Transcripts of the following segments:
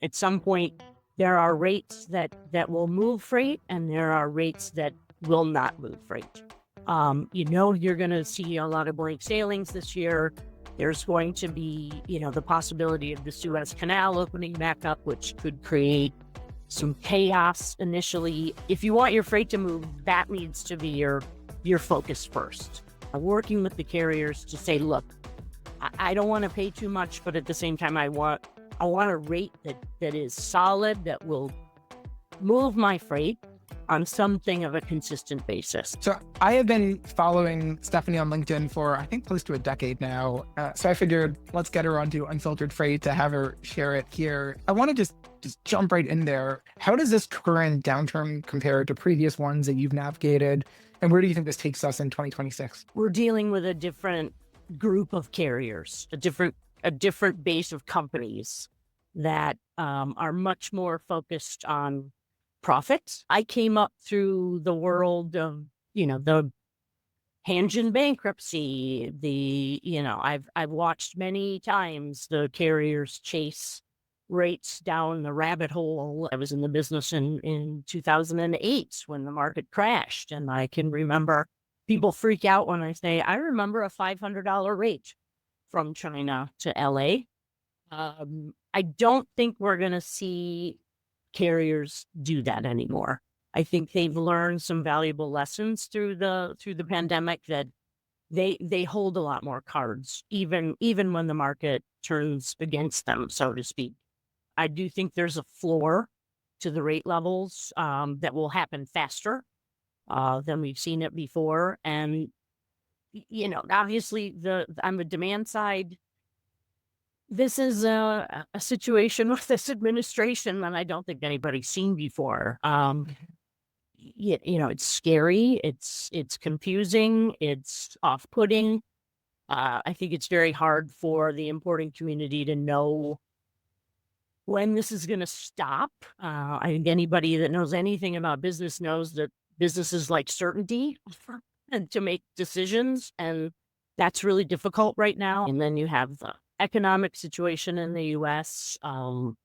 At some point, there are rates that will move freight, and there are rates that will not move freight. You're going to see a lot of blank sailings this year. There's going to be, the possibility of the Suez Canal opening back up, which could create some chaos initially. If you want your freight to move, that needs to be your focus first. Working with the carriers to say, look, I don't want to pay too much, but at the same time, I want a rate that is solid, that will move my freight on something of a consistent basis. So I have been following Stephanie on LinkedIn for, I think, close to a decade now. So I figured let's get her onto Unfiltered Freight to have her share it here. I want to just jump right in there. How does this current downturn compare to previous ones that you've navigated? And where do you think this takes us in 2026? We're dealing with a different group of carriers, a different base of companies that are much more focused on profits. I came up through the world of, the Hanjin bankruptcy, I've watched many times the carriers chase rates down the rabbit hole. I was in the business in 2008 when the market crashed. And I can remember people freak out when I say, I remember a $500 rate from China to LA. I don't think we're going to see carriers do that anymore. I think they've learned some valuable lessons through the pandemic, that they hold a lot more cards, even when the market turns against them, so to speak. I do think there's a floor to the rate levels that will happen faster than we've seen it before. And, obviously on the demand side, this is a situation with this administration that I don't think anybody's seen before. It's scary. It's confusing. It's off-putting. I think it's very hard for the importing community to know when this is going to stop. I think anybody that knows anything about business knows that businesses like certainty and to make decisions, and that's really difficult right now. And then you have the economic situation in the U.S. I'm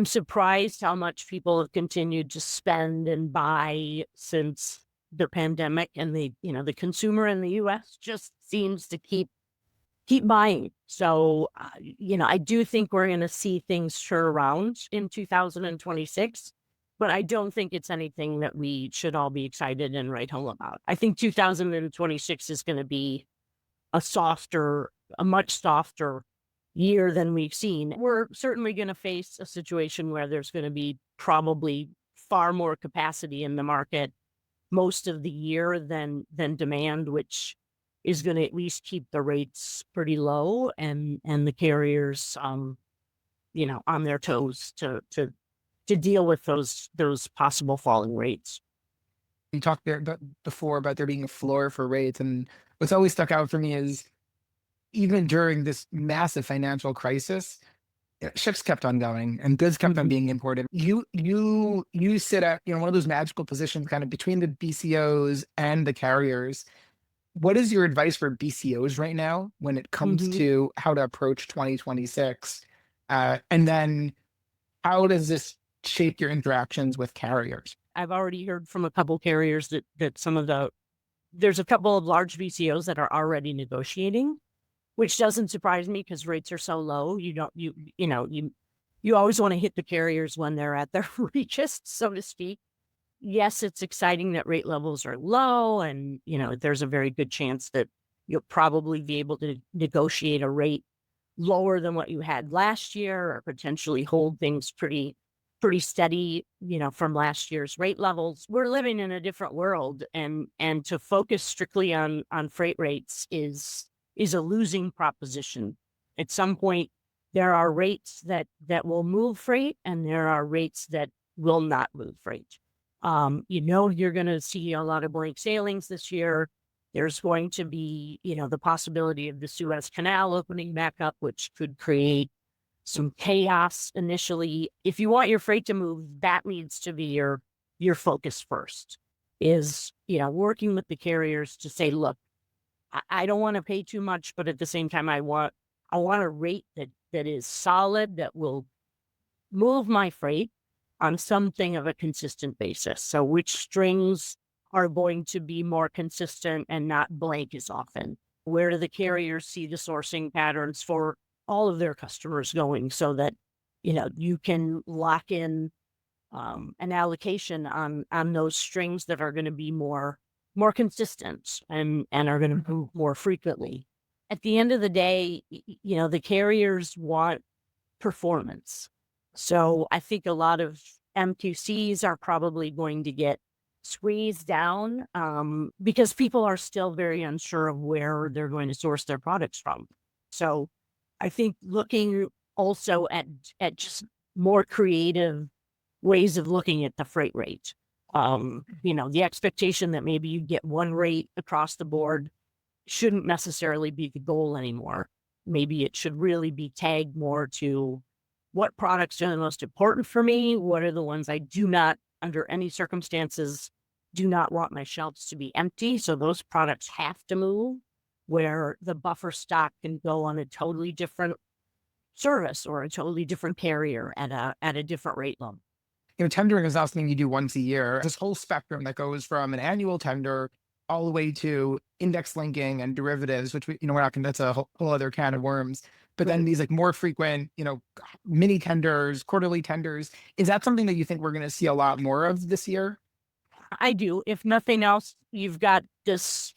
surprised how much people have continued to spend and buy since the pandemic, and the consumer in the U.S. just seems to keep buying. So, I do think we're going to see things turn around in 2026, but I don't think it's anything that we should all be excited and write home about. I think 2026 is going to be a much softer year than we've seen. We're certainly going to face a situation where there's going to be probably far more capacity in the market most of the year than demand, which is going to at least keep the rates pretty low and the carriers, on their toes to deal with those possible falling rates. You talked there before about there being a floor for rates, and what's always stuck out for me is even during this massive financial crisis, ships kept on going and goods kept on being imported. You sit at one of those magical positions kind of between the BCOs and the carriers. What is your advice for BCOs right now when it comes to how to approach 2026? And then how does this shape your interactions with carriers? I've already heard from a couple carriers that there's a couple of large BCOs that are already negotiating, which doesn't surprise me because rates are so low. You always want to hit the carriers when they're at their weakest, so to speak. Yes, it's exciting that rate levels are low, and there's a very good chance that you'll probably be able to negotiate a rate lower than what you had last year, or potentially hold things pretty steady, from last year's rate levels. We're living in a different world, and to focus strictly on freight rates is a losing proposition. At some point, there are rates that will move freight, and there are rates that will not move freight. You're going to see a lot of blank sailings this year. There's going to be, the possibility of the Suez Canal opening back up, which could create some chaos initially. If you want your freight to move, that needs to be your focus first, is, working with the carriers to say, look, I don't want to pay too much, but at the same time, I want a rate that is solid, that will move my freight on something of a consistent basis. So which strings are going to be more consistent and not blank as often? Where do the carriers see the sourcing patterns for all of their customers going so that, you can lock in an allocation on those strings that are going to be more consistent and are going to move more frequently. At the end of the day, the carriers want performance. So I think a lot of MQCs are probably going to get squeezed down because people are still very unsure of where they're going to source their products from. So I think looking also at just more creative ways of looking at the freight rate. The expectation that maybe you get one rate across the board shouldn't necessarily be the goal anymore. Maybe it should really be tagged more to what products are the most important for me. What are the ones I do not, under any circumstances, do not want my shelves to be empty. So those products have to move, where the buffer stock can go on a totally different service or a totally different carrier at a different rate level. Tendering is not something you do once a year. This whole spectrum that goes from an annual tender all the way to index linking and derivatives, which we're not going. That's a whole other can of worms. But then these like more frequent, mini tenders, quarterly tenders. Is that something that you think we're going to see a lot more of this year? I do. If nothing else, you've got this,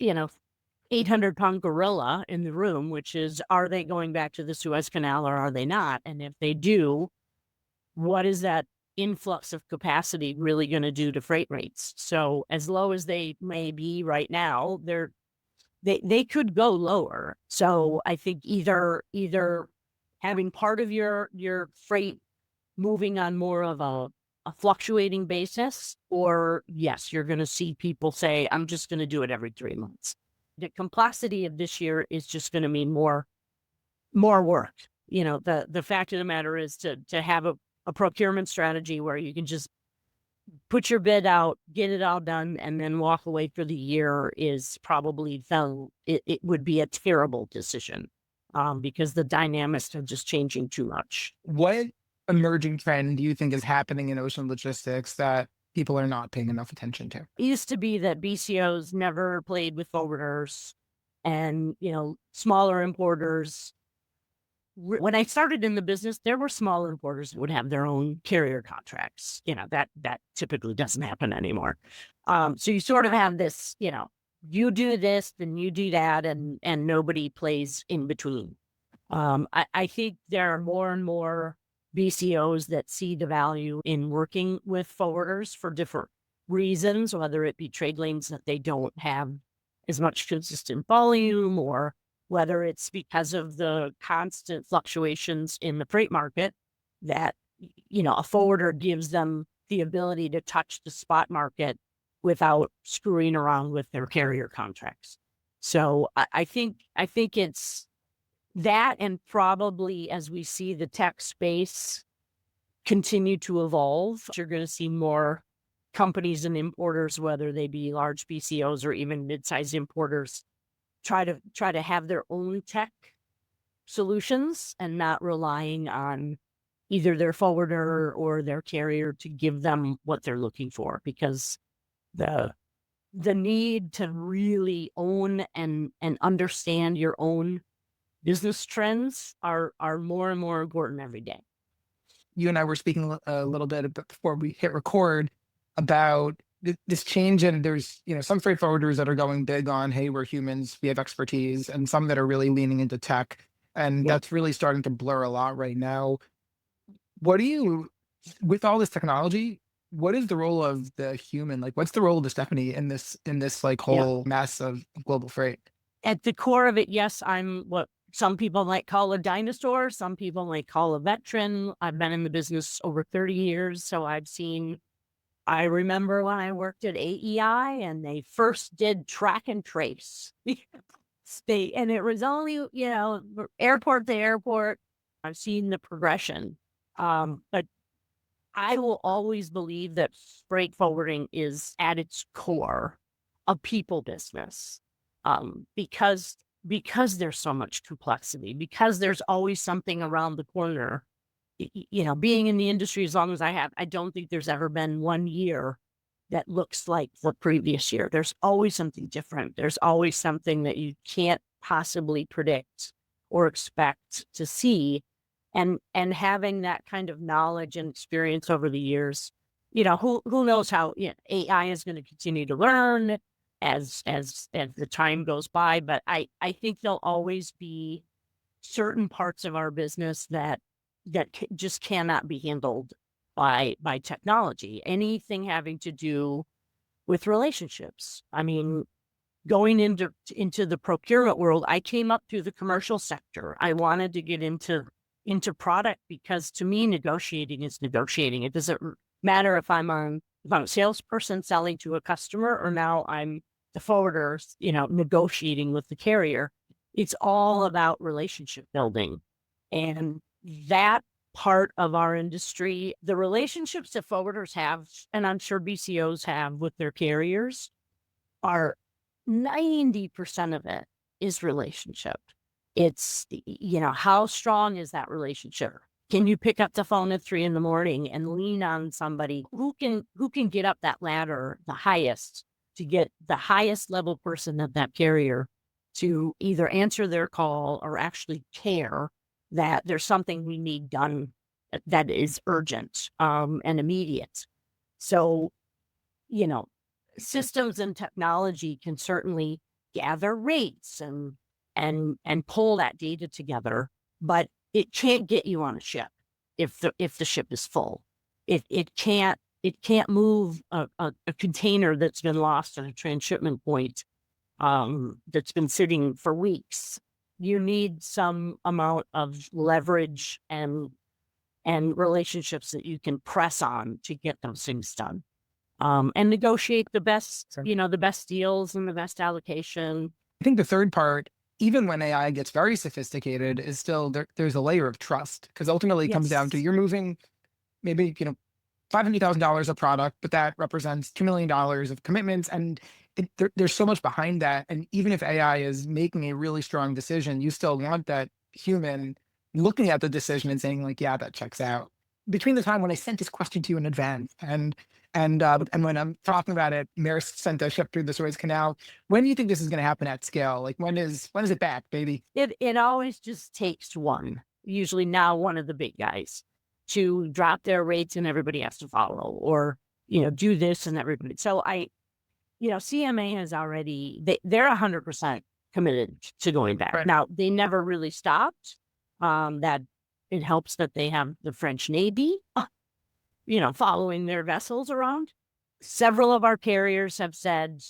800-pound gorilla in the room, which is, are they going back to the Suez Canal or are they not? And if they do, what is that influx of capacity really going to do to freight rates? So as low as they may be right now, they could go lower. So I think either having part of your freight moving on more of a fluctuating basis, or yes, you're going to see people say, I'm just going to do it every 3 months. The complexity of this year is just going to mean more work. The fact of the matter is to have a procurement strategy where you can just put your bid out, get it all done, and then walk away for the year is probably it would be a terrible decision because the dynamics are just changing too much. What emerging trend do you think is happening in ocean logistics that people are not paying enough attention to? It used to be that BCOs never played with forwarders and, smaller importers. When I started in the business, there were smaller importers that would have their own carrier contracts. That typically doesn't happen anymore. So you sort of have this, you do this, then you do that, and nobody plays in between. I think there are more and more BCOs that see the value in working with forwarders for different reasons, whether it be trade lanes that they don't have as much consistent volume, or whether it's because of the constant fluctuations in the freight market that, a forwarder gives them the ability to touch the spot market without screwing around with their carrier contracts. So I think it's that, and probably as we see the tech space continue to evolve, you're going to see more companies and importers, whether they be large BCOs or even mid-sized importers, try to have their own tech solutions and not relying on either their forwarder or their carrier to give them what they're looking for, because the need to really own and understand your own business trends are more and more important every day. You and I were speaking a little bit before we hit record about this change, and there's some freight forwarders that are going big on, hey, we're humans, we have expertise, and some that are really leaning into tech, and that's really starting to blur a lot right now. What do you, with all this technology, what is the role of the human? Like, what's the role of the Stephanie in this like whole mass of global freight? At the core of it, yes, I'm what some people might call a dinosaur. Some people might call a veteran. I've been in the business over 30 years. So I remember when I worked at AEI and they first did track and trace. And it was only, airport to airport. I've seen the progression. But I will always believe that freight forwarding is at its core a people business. Because there's so much complexity, because there's always something around the corner being in the industry as long as I have, I don't think there's ever been one year that looks like the previous year. There's always something different. There's always something that you can't possibly predict or expect to see. And having that kind of knowledge and experience over the years, who knows how AI is going to continue to learn as the time goes by. But I think there'll always be certain parts of our business that just cannot be handled by technology. Anything having to do with relationships. I mean, going into the procurement world, I came up through the commercial sector. I wanted to get into product because to me, negotiating is negotiating. It doesn't matter if I'm a salesperson selling to a customer or now I'm the forwarder, negotiating with the carrier. It's all about relationship building. And that part of our industry, the relationships that forwarders have, and I'm sure BCOs have with their carriers, are 90% of it is relationship. It's, how strong is that relationship? Can you pick up the phone at 3 a.m. and lean on somebody who can get up that ladder, the highest, to get the highest level person of that carrier to either answer their call or actually care that there's something we need done that is urgent and immediate. So, systems and technology can certainly gather rates and pull that data together, but it can't get you on a ship if the ship is full. It can't move a container that's been lost at a transshipment point that's been sitting for weeks. You need some amount of leverage and relationships that you can press on to get those things done. And negotiate the best, the best deals and the best allocation. I think the third part, even when AI gets very sophisticated, is still there's a layer of trust, because ultimately it comes down to you're moving maybe, $500,000 of product, but that represents $2 million of commitments. And there's so much behind that. And even if AI is making a really strong decision, you still want that human looking at the decision and saying like, yeah, that checks out. Between the time when I sent this question to you in advance and when I'm talking about it, Maersk sent a ship through the Suez Canal. When do you think this is going to happen at scale? Like when is it back, baby? It always just takes one, usually now one of the big guys, to drop their rates and everybody has to follow, or do this and everybody. So CMA has already they're 100% committed to going back. Right. Now they never really stopped. That it helps that they have the French Navy, following their vessels around. Several of our carriers have said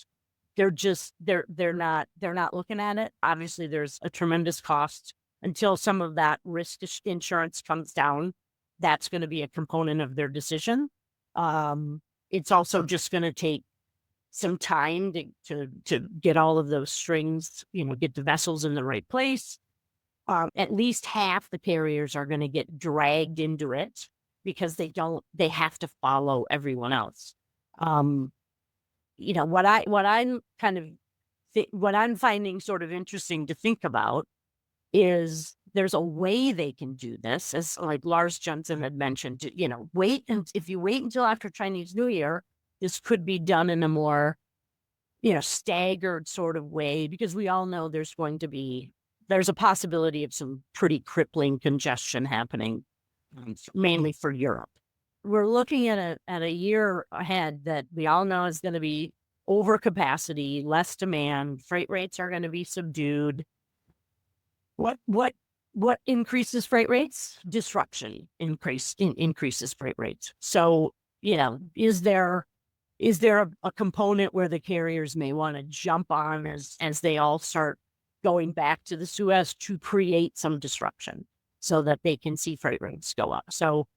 they're not looking at it. Obviously, there's a tremendous cost until some of that risk insurance comes down. That's going to be a component of their decision. It's also just going to take some time to get all of those strings, get the vessels in the right place. At least half the carriers are going to get dragged into it because they have to follow everyone else. What I'm finding sort of interesting to think about is there's a way they can do this, as like Lars Johnson had mentioned, if you wait until after Chinese New Year, this could be done in a more, staggered sort of way, because we all know there's a possibility of some pretty crippling congestion happening, mainly for Europe. We're looking at a year ahead that we all know is going to be overcapacity, less demand, freight rates are going to be subdued. What increases freight rates? Disruption increases freight rates. So, is there a component where the carriers may want to jump on as they all start going back to the Suez to create some disruption so that they can see freight rates go up? So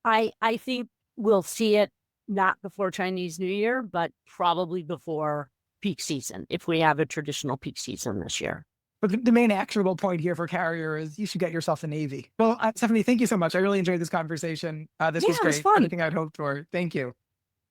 I think we'll see it not before Chinese New Year, but probably before peak season, if we have a traditional peak season this year. But the main actionable point here for carrier is you should get yourself a Navy. Well, Stephanie, thank you so much. I really enjoyed this conversation. This was great. It was fun. Everything I'd hoped for. Thank you.